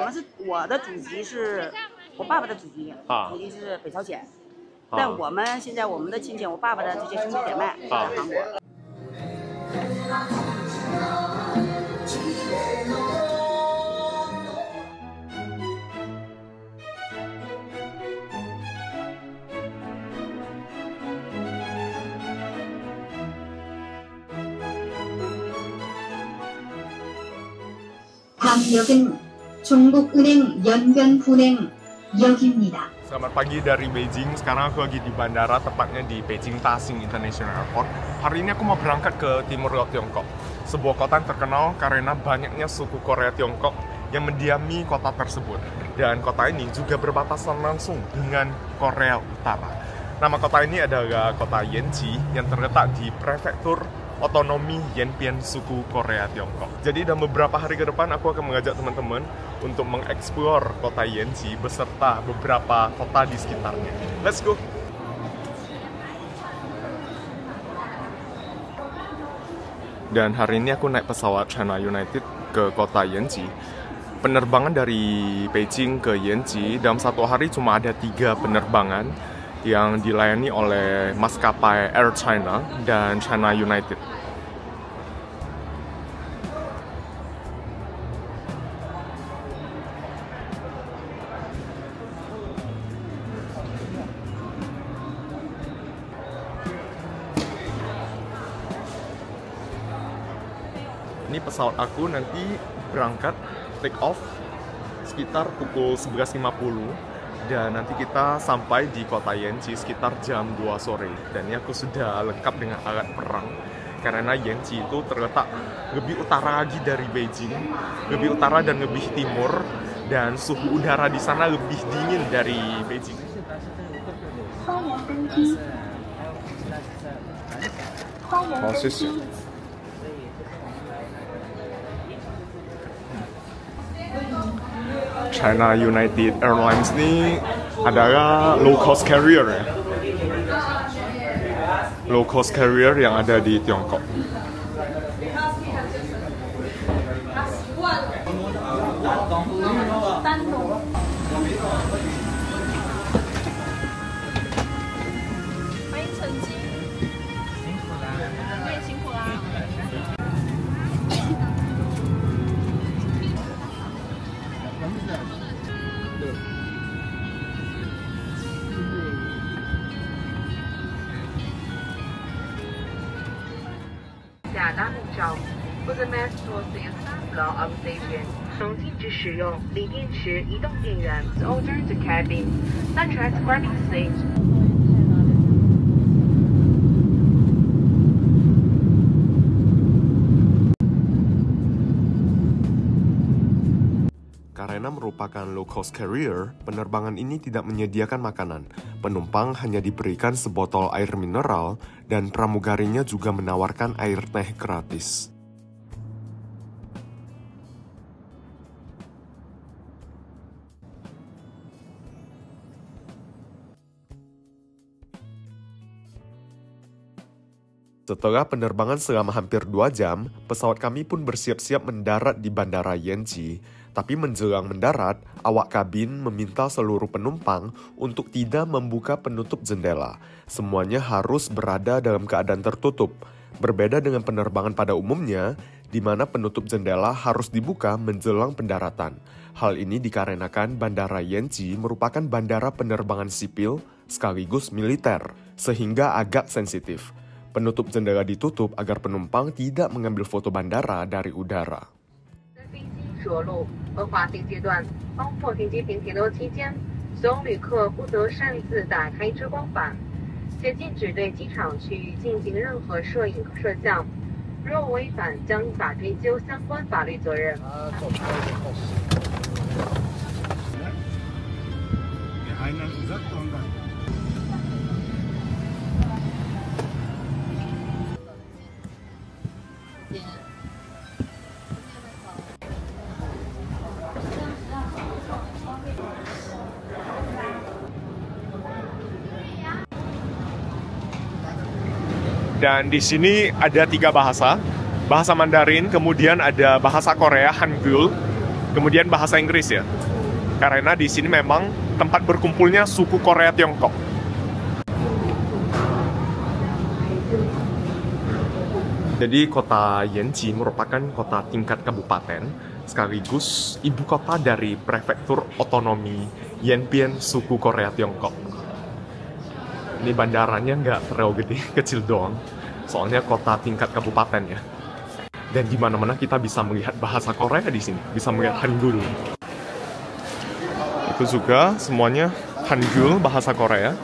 我的祖籍是我爸爸的祖籍，祖籍是北朝鲜，但我们现在我们的亲戚，我爸爸的这些兄弟姐妹在韩国。다음역은 종국은행 연변분행역입니다. Selamat pagi dari Beijing. Sekarang aku lagi di bandara, tepatnya di Beijing Taxing International Airport. Hari ini aku mau berangkat ke timur laut Tiongkok, sebuah kota yang terkenal karena banyaknya suku Korea Tiongkok yang mendiami kota tersebut. Dan kota ini juga berbatasan langsung dengan Korea Utara. Nama kota ini adalah kota Yanji yang terletak di prefektur otonomi Yanbian suku Korea Tiongkok. Jadi dalam beberapa hari ke depan aku akan mengajak teman-teman untuk mengeksplor kota Yanji beserta beberapa kota di sekitarnya. Let's go! Dan hari ini aku naik pesawat China United ke kota Yanji. Penerbangan dari Beijing ke Yanji dalam satu hari cuma ada 3 penerbangan yang dilayani oleh maskapai Air China dan China United. Ini pesawat aku nanti berangkat take off sekitar pukul 11.50. Dan nanti kita sampai di kota Yanji sekitar jam 2 sore. Dan ini aku sudah lengkap dengan alat perang. Karena Yanji itu terletak lebih utara lagi dari Beijing. Lebih utara dan lebih timur. Dan suhu udara di sana lebih dingin dari Beijing. China United Airlines ini adalah low cost carrier ya. Low cost carrier yang ada di Tiongkok.禁止使用锂电池移动电源 order the cabin, not transcribing stage. Karena merupakan low cost carrier, penerbangan ini tidak menyediakan makanan. Penumpang hanya diberikan sebotol air mineral dan pramugarinya juga menawarkan air teh gratis. Setelah penerbangan selama hampir 2 jam, pesawat kami pun bersiap-siap mendarat di Bandara Yanji. Tapi menjelang mendarat, awak kabin meminta seluruh penumpang untuk tidak membuka penutup jendela. Semuanya harus berada dalam keadaan tertutup. Berbeda dengan penerbangan pada umumnya, di mana penutup jendela harus dibuka menjelang pendaratan. Hal ini dikarenakan Bandara Yanji merupakan bandara penerbangan sipil sekaligus militer, sehingga agak sensitif. Penutup jendela ditutup agar penumpang tidak mengambil foto bandara dari udara. 着陆和滑行阶段，包括停机坪停留期间，所有旅客不得擅自打开遮光板，且禁止对机场区域进行任何摄影和摄像。若违反，将依法追究相关法律责任。Dan di sini ada 3 bahasa. Bahasa Mandarin, kemudian ada bahasa Korea, Hangul, kemudian bahasa Inggris ya. Karena di sini memang tempat berkumpulnya suku Korea Tiongkok. Jadi kota Yanji merupakan kota tingkat kabupaten sekaligus ibu kota dari prefektur otonomi Yanbian suku Korea Tiongkok. Ini bandaranya nggak terlalu gede, kecil doang. Soalnya kota tingkat kabupaten ya. Dan di mana-mana kita bisa melihat bahasa Korea di sini, bisa melihat Hangul. Itu juga semuanya Hangul bahasa Korea.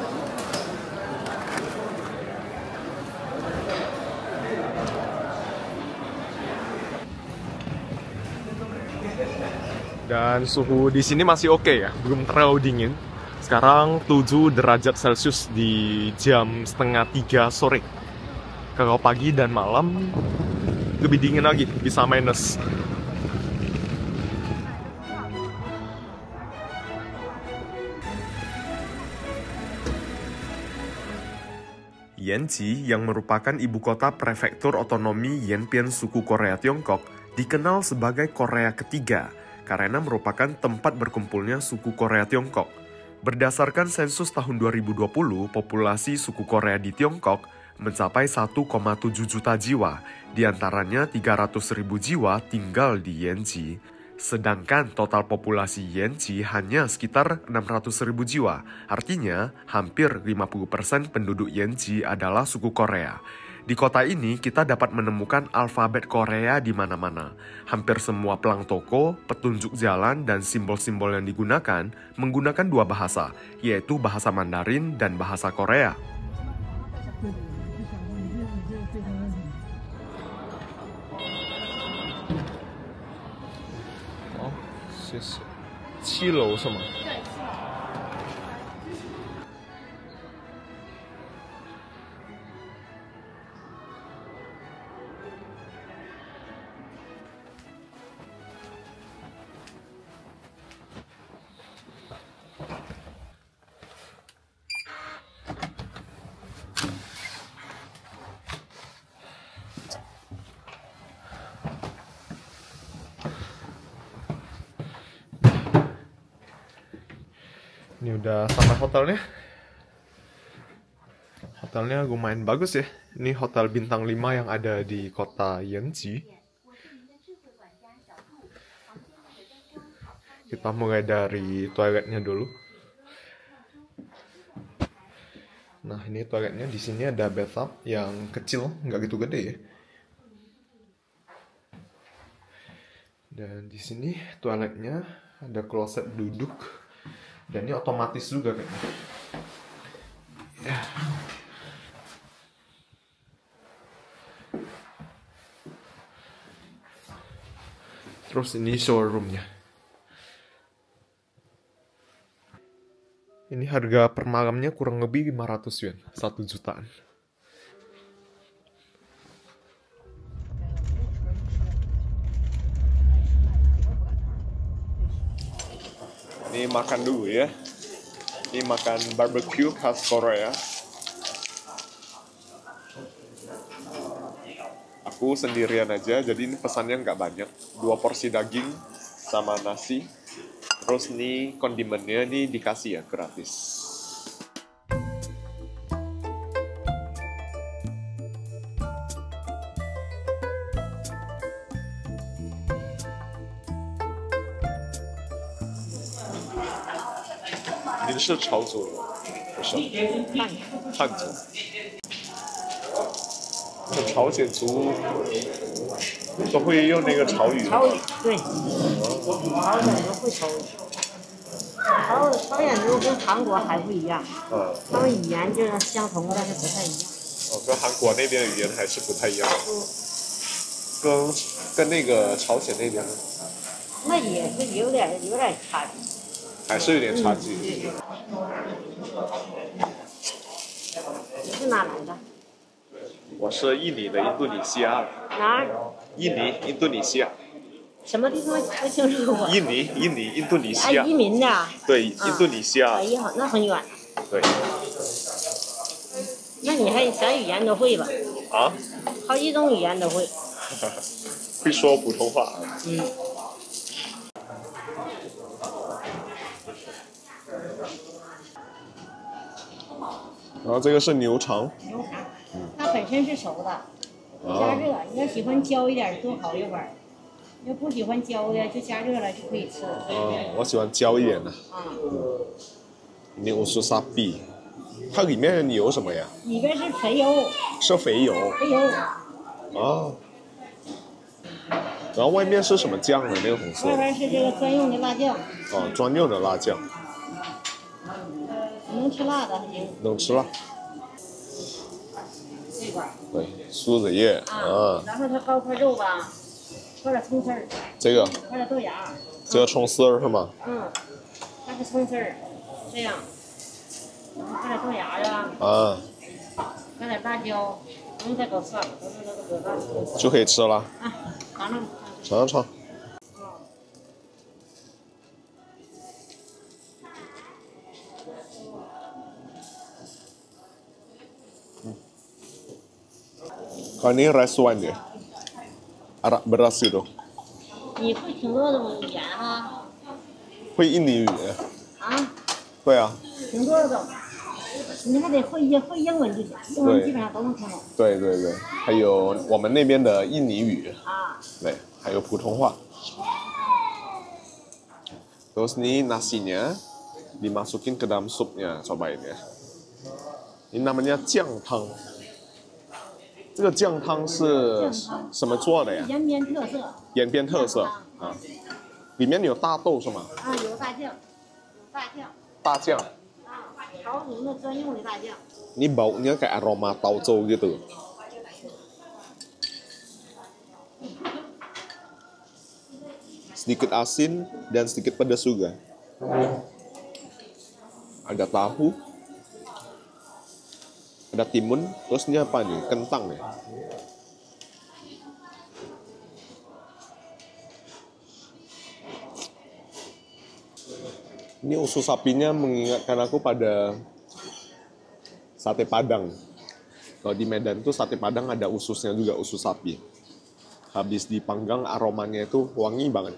Dan suhu di sini masih oke ya, belum terlalu dingin. Sekarang 7 derajat Celcius di jam setengah 3 sore. Kalau pagi dan malam lebih dingin lagi, bisa minus. Yanji yang merupakan ibu kota prefektur otonomi Yanbian suku Korea Tiongkok dikenal sebagai Korea Ketiga karena merupakan tempat berkumpulnya suku Korea Tiongkok. Berdasarkan sensus tahun 2020, populasi suku Korea di Tiongkok mencapai 1,7 juta jiwa, diantaranya 300.000 jiwa tinggal di Yanji. Sedangkan total populasi Yanji hanya sekitar 600.000 jiwa, artinya hampir 50% penduduk Yanji adalah suku Korea. Di kota ini kita dapat menemukan alfabet Korea di mana-mana. Hampir semua pelang toko, petunjuk jalan, dan simbol-simbol yang digunakan menggunakan dua bahasa, yaitu bahasa Mandarin dan bahasa Korea. Oh, 7楼是吗？ Ini udah sampai hotelnya. Hotelnya lumayan bagus ya. Ini hotel bintang 5 yang ada di kota Yanji. Kita mulai dari toiletnya dulu. Nah, ini toiletnya. Di sini ada bathtub yang kecil, nggak gitu gede ya. Dan di sini toiletnya ada kloset duduk. Dan ini otomatis juga kayaknya. Ya. Terus ini showroomnya. Ini harga per malamnya kurang lebih 500 yuan, 1 jutaan. Ini makan dulu ya. Ini makan barbecue khas Korea. Aku sendirian aja, jadi ini pesannya nggak banyak. 2 porsi daging sama nasi. Terus nih kondimennya nih dikasih ya gratis. Ini 是炒煮的，不是汉族。朝鲜族都会用那个潮语。潮语对，朝鲜族会潮语。朝鲜族跟韩国还不一样，他们语言就是相同，但是不太一样。跟韩国那边的语言还是不太一样。跟那个朝鲜那边呢？那也是有点差距。还是有点差距。你是哪来的？我是印尼的，印度尼西亚。哪儿？印尼，印度尼西亚。什么地方不清楚我？印尼，印度尼西亚。移民的。对，印度尼西亚。哎呀，那很远。对。那你还啥语言都会吧？啊？好几种语言都会。会说普通话。然后这个是牛肠，牛肠，它本身是熟的，加热。你要喜欢焦一点多烤一会儿，要不喜欢焦的就加热了就可以吃。我喜欢焦一点的。牛是sapi，它里面有什么呀？里边是肥油。是肥油。肥油。然后外面是什么酱呢？那个红色。外边是这个专用的辣酱。专用的辣酱。能吃辣的还行。能吃辣。这块。对，苏子叶。然后它包块肉吧，包点葱丝儿。这个。包点豆芽。这个葱丝儿是吗？它是葱丝儿，这样。然后放点豆芽是吧？放点辣椒，不用再搞蒜了，都搁这。就可以吃了。尝尝。Kalau ini resuan ya, arak beras gitu. 你会挺多种语言哈？会印尼语。会啊。挺多种，你还得会英文就行，英文基本上都能听懂。对，还有我们那边的印尼语。对，还有普通话。Terus ini nasinya dimasukin ke dalam supnya, cobain ya. Ini namanya 酱汤。这个酱汤是什么做的呀？延边特色。延边特色里面有大豆是吗？有大酱，大酱。潮族的专用的大酱。Ini baunya kayak aroma tauco gitu. Sedikit asin dan sedikit pedas juga. Ada tahu. Ada timun, terus ini apa nih? Kentang ya? Ini usus sapinya mengingatkan aku pada sate Padang. Kalau di Medan itu sate Padang ada ususnya juga, usus sapi. Habis dipanggang aromanya itu wangi banget.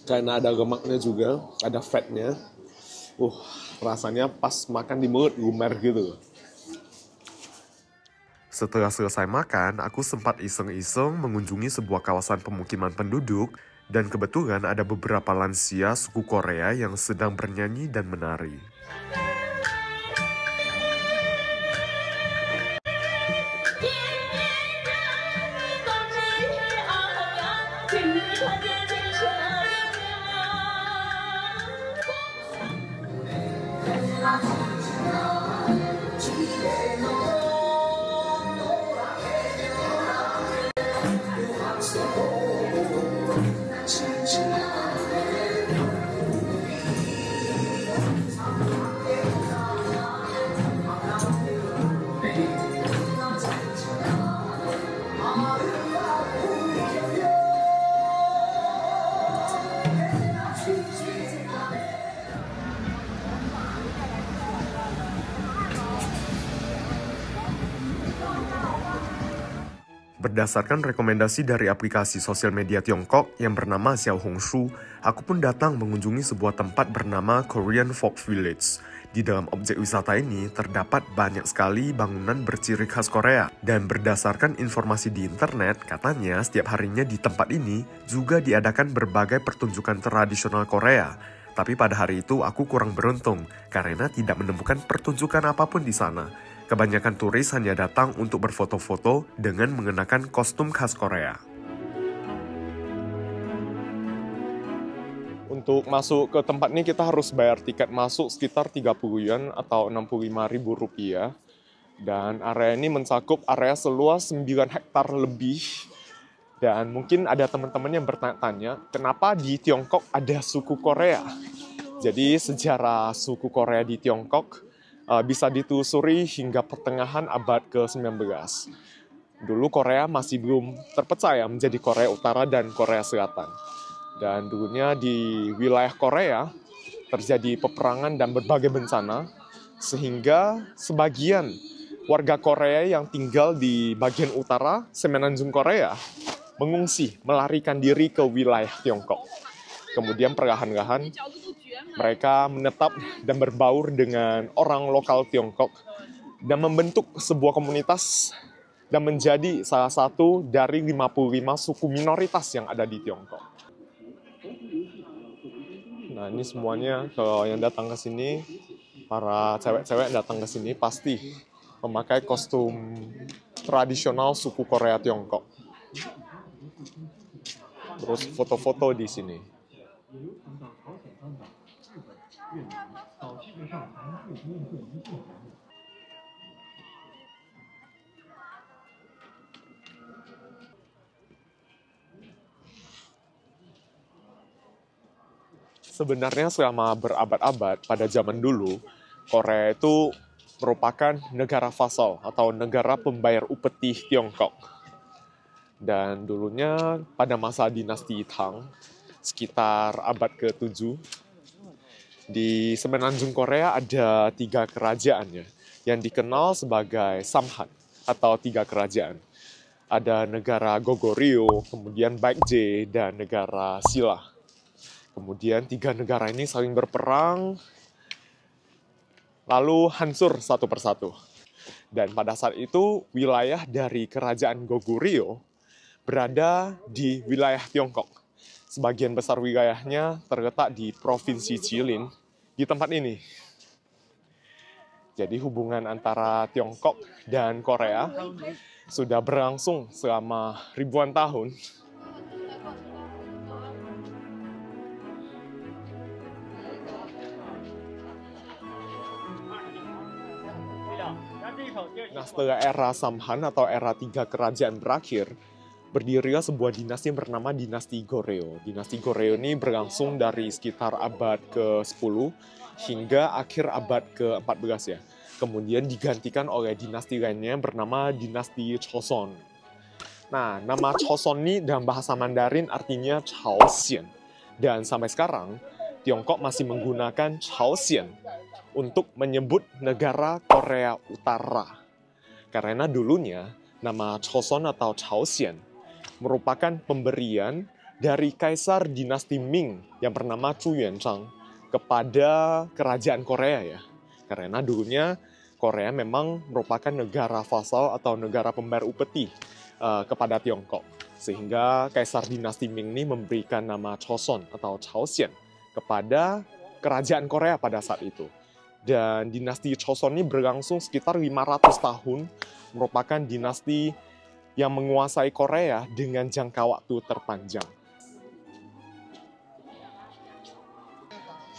Karena ada lemaknya juga, ada fatnya. Rasanya pas makan di mulut gumer gitu. Setelah selesai makan, aku sempat iseng-iseng mengunjungi sebuah kawasan pemukiman penduduk dan kebetulan ada beberapa lansia suku Korea yang sedang bernyanyi dan menari. Berdasarkan rekomendasi dari aplikasi sosial media Tiongkok yang bernama Xiaohongshu, aku pun datang mengunjungi sebuah tempat bernama Korean Folk Village. Di dalam objek wisata ini terdapat banyak sekali bangunan berciri khas Korea. Dan berdasarkan informasi di internet, katanya setiap harinya di tempat ini juga diadakan berbagai pertunjukan tradisional Korea. Tapi pada hari itu aku kurang beruntung karena tidak menemukan pertunjukan apapun di sana. Kebanyakan turis hanya datang untuk berfoto-foto dengan mengenakan kostum khas Korea. Untuk masuk ke tempat ini kita harus bayar tiket masuk sekitar 30 yuan atau 65.000 rupiah. Dan area ini mencakup area seluas 9 hektar lebih. Dan mungkin ada teman-teman yang bertanya-tanya, kenapa di Tiongkok ada suku Korea? Jadi sejarah suku Korea di Tiongkok bisa ditelusuri hingga pertengahan abad ke-19. Dulu Korea masih belum terpecah ya menjadi Korea Utara dan Korea Selatan. Dan dulunya di wilayah Korea terjadi peperangan dan berbagai bencana, sehingga sebagian warga Korea yang tinggal di bagian utara Semenanjung Korea mengungsi, melarikan diri ke wilayah Tiongkok. Kemudian perlahan-lahan Mereka menetap dan berbaur dengan orang lokal Tiongkok dan membentuk sebuah komunitas dan menjadi salah satu dari 55 suku minoritas yang ada di Tiongkok. Nah, ini semuanya kalau yang datang ke sini, para cewek-cewek datang ke sini pasti memakai kostum tradisional suku Korea Tiongkok. Terus foto-foto di sini. Sebenarnya selama berabad-abad pada zaman dulu, Korea itu merupakan negara vasal atau negara pembayar upeti Tiongkok. Dan dulunya pada masa dinasti Tang, sekitar abad ke-7, di semenanjung Korea ada 3 kerajaan ya, yang dikenal sebagai Samhan atau 3 kerajaan. Ada negara Goguryeo, kemudian Baekje, dan negara Silla. Kemudian 3 negara ini saling berperang, lalu hancur satu persatu. Dan pada saat itu, wilayah dari kerajaan Goguryeo berada di wilayah Tiongkok. Sebagian besar wilayahnya terletak di Provinsi Jilin, di tempat ini. Jadi hubungan antara Tiongkok dan Korea sudah berlangsung selama ribuan tahun. Nah, setelah era Samhan atau era 3 kerajaan berakhir, berdirilah sebuah dinasti yang bernama Dinasti Goryeo. Dinasti Goryeo ini berlangsung dari sekitar abad ke-10 hingga akhir abad ke-14 ya. Kemudian digantikan oleh dinasti lainnya yang bernama Dinasti Joseon. Nah, nama Joseon ini dalam bahasa Mandarin artinya Chaosian. Dan sampai sekarang, Tiongkok masih menggunakan Chaosian untuk menyebut negara Korea Utara. Karena dulunya, nama Joseon atau Chaosian merupakan pemberian dari Kaisar Dinasti Ming yang bernama Chu Yuanzhang kepada kerajaan Korea ya. Karena dulunya Korea memang merupakan negara vasal atau negara pembayar upeti kepada Tiongkok. Sehingga Kaisar Dinasti Ming ini memberikan nama Joseon atau Chaosian kepada kerajaan Korea pada saat itu. Dan dinasti Joseon ini berlangsung sekitar 500 tahun, merupakan dinasti yang menguasai Korea dengan jangka waktu terpanjang.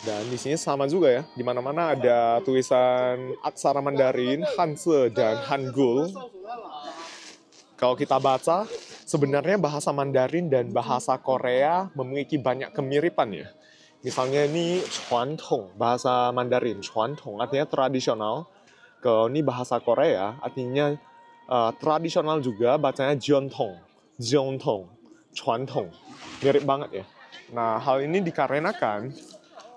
Dan di sini sama juga ya, di mana-mana ada tulisan aksara Mandarin, Hanse, dan Hangul. Kalau kita baca, sebenarnya bahasa Mandarin dan bahasa Korea memiliki banyak kemiripan ya. Misalnya ini Chuantong, bahasa Mandarin. Chuantong artinya tradisional. Kalau ini bahasa Korea artinya tradisional juga, bacanya Jeontong. Jeontong, Chuantong. Mirip banget ya. Nah, hal ini dikarenakan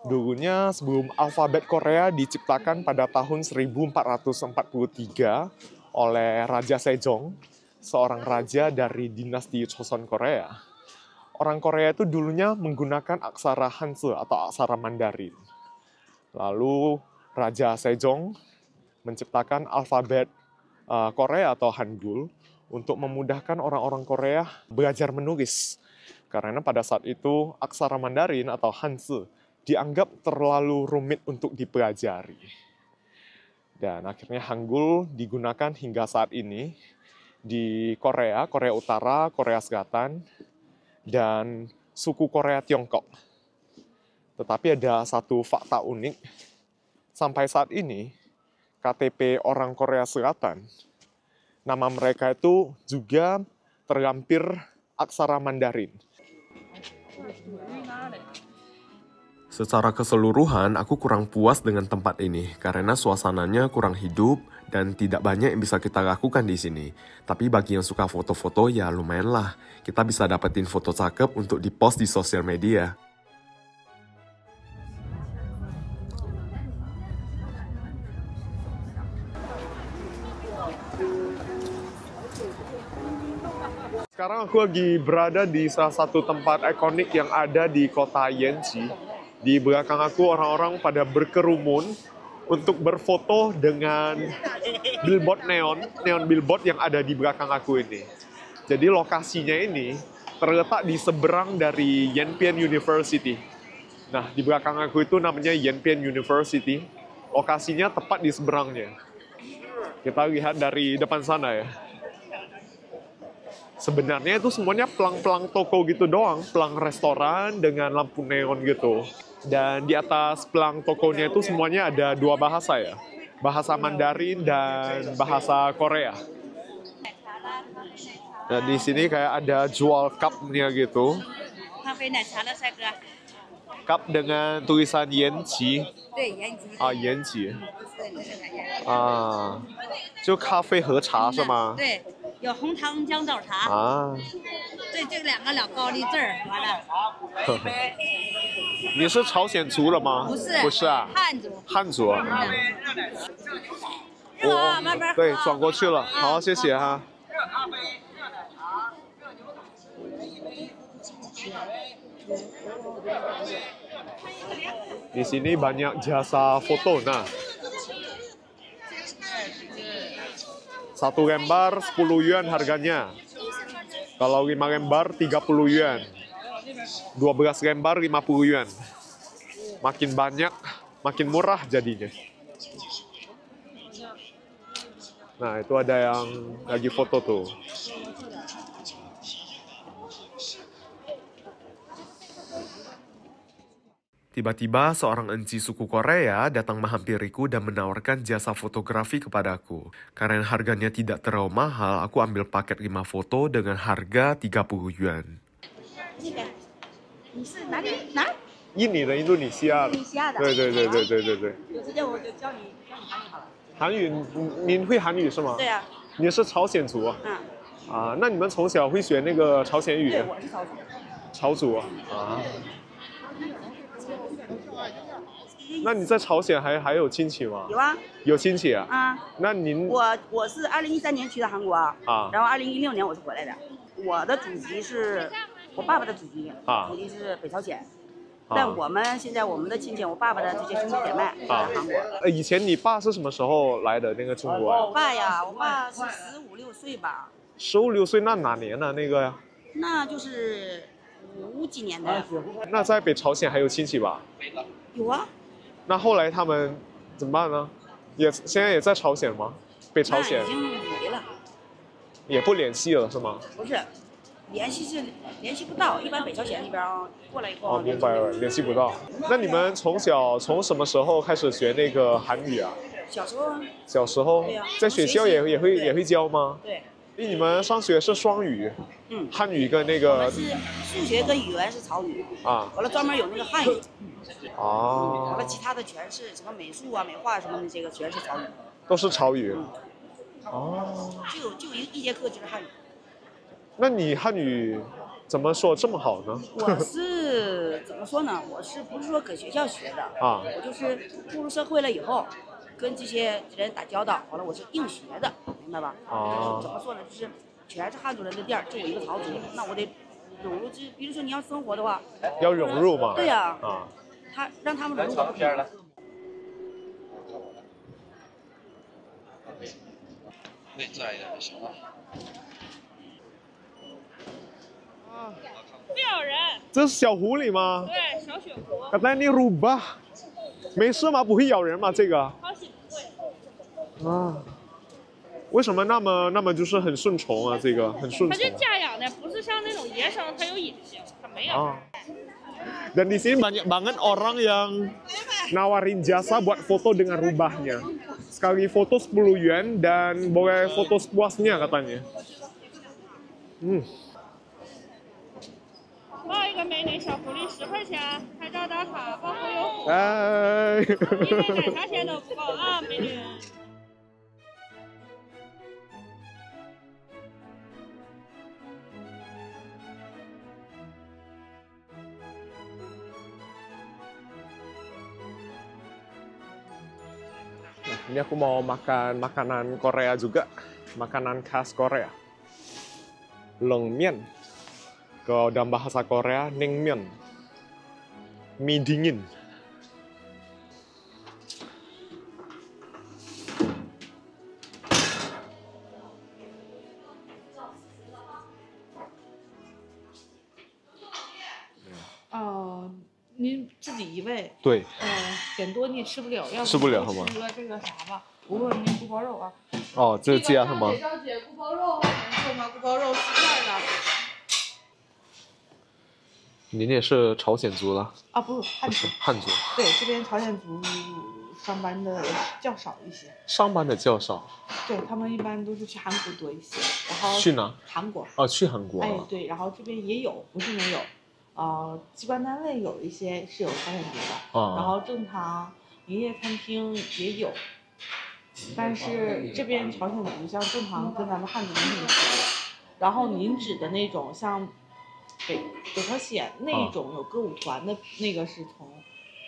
dulunya sebelum alfabet Korea diciptakan pada tahun 1443 oleh Raja Sejong, seorang raja dari dinasti Joseon Korea. Orang Korea itu dulunya menggunakan aksara Hanse atau aksara Mandarin. Lalu Raja Sejong menciptakan alfabet Korea atau Hangul untuk memudahkan orang-orang Korea belajar menulis. Karena pada saat itu aksara Mandarin atau Hanse dianggap terlalu rumit untuk dipelajari. Dan akhirnya Hangul digunakan hingga saat ini di Korea, Korea Utara, Korea Selatan, dan suku Korea Tiongkok. Tetapi ada satu fakta unik, sampai saat ini KTP orang Korea Selatan, nama mereka itu juga terlampir aksara Mandarin. Secara keseluruhan, aku kurang puas dengan tempat ini karena suasananya kurang hidup dan tidak banyak yang bisa kita lakukan di sini. Tapi bagi yang suka foto-foto, ya lumayan lah. Kita bisa dapetin foto cakep untuk di-post di sosial media. Sekarang aku lagi berada di salah satu tempat ikonik yang ada di kota Yanji. Di belakang aku orang-orang pada berkerumun untuk berfoto dengan billboard neon billboard yang ada di belakang aku ini. Jadi lokasinya ini terletak di seberang dari Yanpian University. Nah, di belakang aku itu namanya Yanpian University. Lokasinya tepat di seberangnya. Kita lihat dari depan sana ya. Sebenarnya itu semuanya pelang-pelang toko gitu doang, pelang restoran dengan lampu neon gitu. Dan di atas pelang tokonya itu semuanya ada dua bahasa ya. Bahasa Mandarin dan bahasa Korea. Dan di sini kayak ada jual cup-nya gitu. Cup dengan tulisan Yanji. Ah, Yanji. Ah, 就咖啡和茶是吗？对，有红糖姜枣茶。啊，对，这两个两高丽字儿，完了。你是朝鲜族的吗？不是，不是啊，汉族。汉族啊。我对转过去了，好，谢谢哈。Di sini banyak jasa foto. Nah, satu lembar 10 yuan harganya. Kalau 5 lembar 30 yuan. 12 lembar 50 yuan. Makin banyak, makin murah jadinya. Nah, itu ada yang lagi foto tuh. Tiba-tiba seorang enci suku Korea datang menghampiriku dan menawarkan jasa fotografi kepadaku. Karena harganya tidak terlalu mahal, aku ambil paket 5 foto dengan harga 30 yuan. Ini dari Indonesia. Indonesia. 有时间我就教你韩语，您会韩语是吗？对呀。你是朝鲜族啊？嗯。啊，那你们从小会学那个朝鲜语？对，我是朝族。朝族啊。啊。那你在朝鲜还有亲戚吗？有啊。有亲戚啊？啊。那您我是2013年去的韩国啊，然后2016年我是回来的。我的祖籍是我爸爸的祖籍，祖籍是北朝鲜。但我们现在我们的亲戚，我爸爸的这些兄弟姐妹在韩国。以前你爸是什么时候来的那个中国？我爸呀，我爸是15、16岁吧。15、16岁那哪年呢？那个呀？那就是50几年的。那在北朝鲜还有亲戚吧？有啊。那后来他们怎么办呢？现在也在朝鲜吗？北朝鲜已经没了。也不联系了是吗？不是。联系不到，一般北朝鲜那边过来以后。哦，明白了，联系不到。那你们从什么时候开始学那个韩语啊？小时候。小时候。对呀。在学校也会教吗？对。你们上学是双语？汉语跟那个。我们是数学跟语文是朝语。啊。完了专门有那个汉语。哦。完了其他的全是什么美术啊、美化什么的，这个全是朝语。都是朝语。哦。就一节课就是汉语。那你汉语怎么说这么好呢？我是怎么说呢？我是不是说搁学校学的啊？我就是步入社会了以后，跟这些人打交道，完了我是硬学的，明白吧？啊。怎么说呢？就是全是汉族人的店儿，就我一个朝族，那我得融入。就比如说你要生活的话，要融入嘛。对呀。啊。让他们融入不可能。内在的想法。不咬人。这是小狐狸吗？对，小雪狐。Katanya ini rubah，没事吗？不会咬人吗？这个？好喜不会。啊，为什么那么就是很顺从啊？这个很顺从。它就家养的，不是像那种野生，它有隐性，它没有。Dan di sini banyak banget orang yang nawarin jasa buat foto dengan rubahnya. Sekali foto 10 yuan dan boleh foto sepuasnya katanya. 抱一个美女小狐狸10块钱，拍照打卡，包括有虎。哎。一杯奶茶钱都不够啊，美女。Ini aku mau makan makanan Korea juga, makanan khas Korea. Longmyeon. Kalau dalam bahasa Korea, naengmyeon. mie dingin.您自己一位。对。点多你也吃不了，要吃不了好吗？吃个这个啥吧，我问您锅包肉啊。哦，这是加是吗？小姐，锅包肉做吗？锅包肉4片的。您也是朝鲜族了？啊，不是汉族。汉族。对，这边朝鲜族上班的较少一些。上班的较少。对，他们一般都是去韩国多一些，然后去哪？韩国。哦，去韩国。哎，对，然后这边也有，不是没有。机关单位有一些是有朝鲜族的，然后正常营业餐厅也有，但是这边朝鲜族像正常跟咱们汉族没什么区别。然后您指的那种像北朝鲜那种有歌舞团的那个是从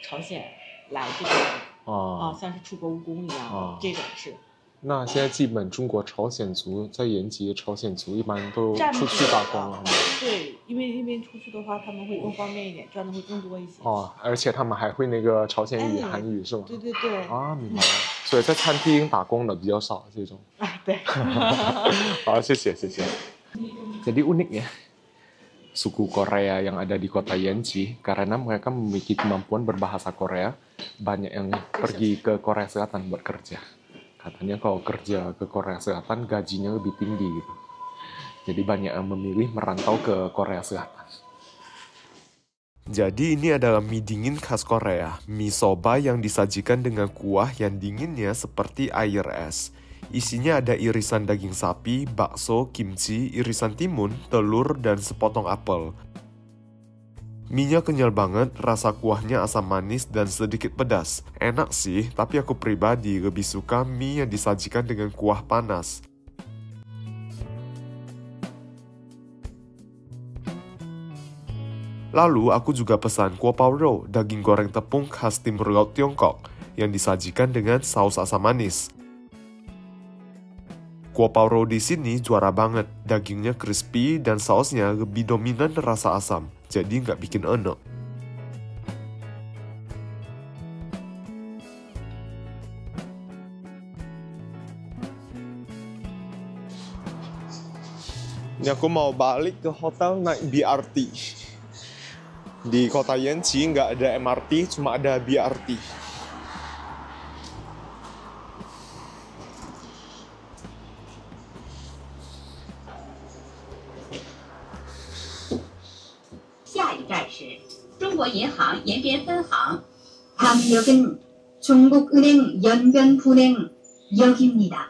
朝鲜来这边像是出国务工一样的这种是。那现在基本中国朝鲜族在延吉，朝鲜族一般都出去打工了。对，因为那边出去的话，他们会更方便一点，赚的会更多一些。而且他们还会那个朝鲜语、韩语是吗？对对对。明白了。所以在餐厅打工的比较少这种。对。好，谢谢。Jadi unik ya, suku Korea yang ada di kota Yeonji karena mereka memiliki kemampuan berbahasa Korea, banyak yang pergi ke Korea Selatan buat kerja. Katanya kalau kerja ke Korea Selatan gajinya lebih tinggi gitu. Jadi banyak yang memilih merantau ke Korea Selatan. Jadi ini adalah mie dingin khas Korea, mie soba yang disajikan dengan kuah yang dinginnya seperti air es. Isinya ada irisan daging sapi, bakso, kimchi, irisan timun, telur, dan sepotong apel. Mie-nya kenyal banget, rasa kuahnya asam manis dan sedikit pedas. Enak sih, tapi aku pribadi lebih suka mie yang disajikan dengan kuah panas. Lalu aku juga pesan kuah pao rou, daging goreng tepung khas timur laut Tiongkok, yang disajikan dengan saus asam manis. Kuah pao rou di sini juara banget, dagingnya crispy dan sausnya lebih dominan rasa asam. Jadi nggak bikin enak. Ini aku mau balik ke hotel naik BRT. Di kota Yeonji nggak ada MRT, cuma ada BRT. 다음 역은 중국은행 연변분행역입니다.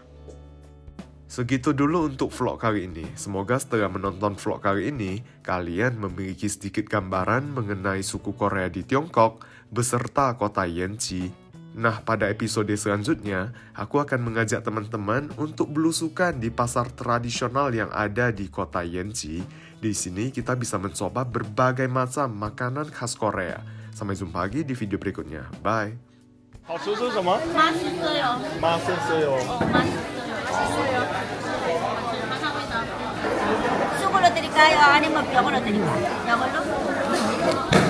Segitu dulu untuk vlog kali ini. Semoga setelah menonton vlog kali ini, kalian memiliki sedikit gambaran mengenai suku Korea di Tiongkok beserta kota Yeonji. Nah, pada episode selanjutnya, aku akan mengajak teman-teman untuk belusukan di pasar tradisional yang ada di kota Yeonji. Di sini kita bisa mencoba berbagai macam makanan khas Korea. Sampai jumpa lagi di video berikutnya. Bye. 好吃是什么？麻丝色哟。麻丝色哟。麻丝色哟。马上味道。 수고로 드릴까요? 아니면 병으로 드릴까요? 병으로?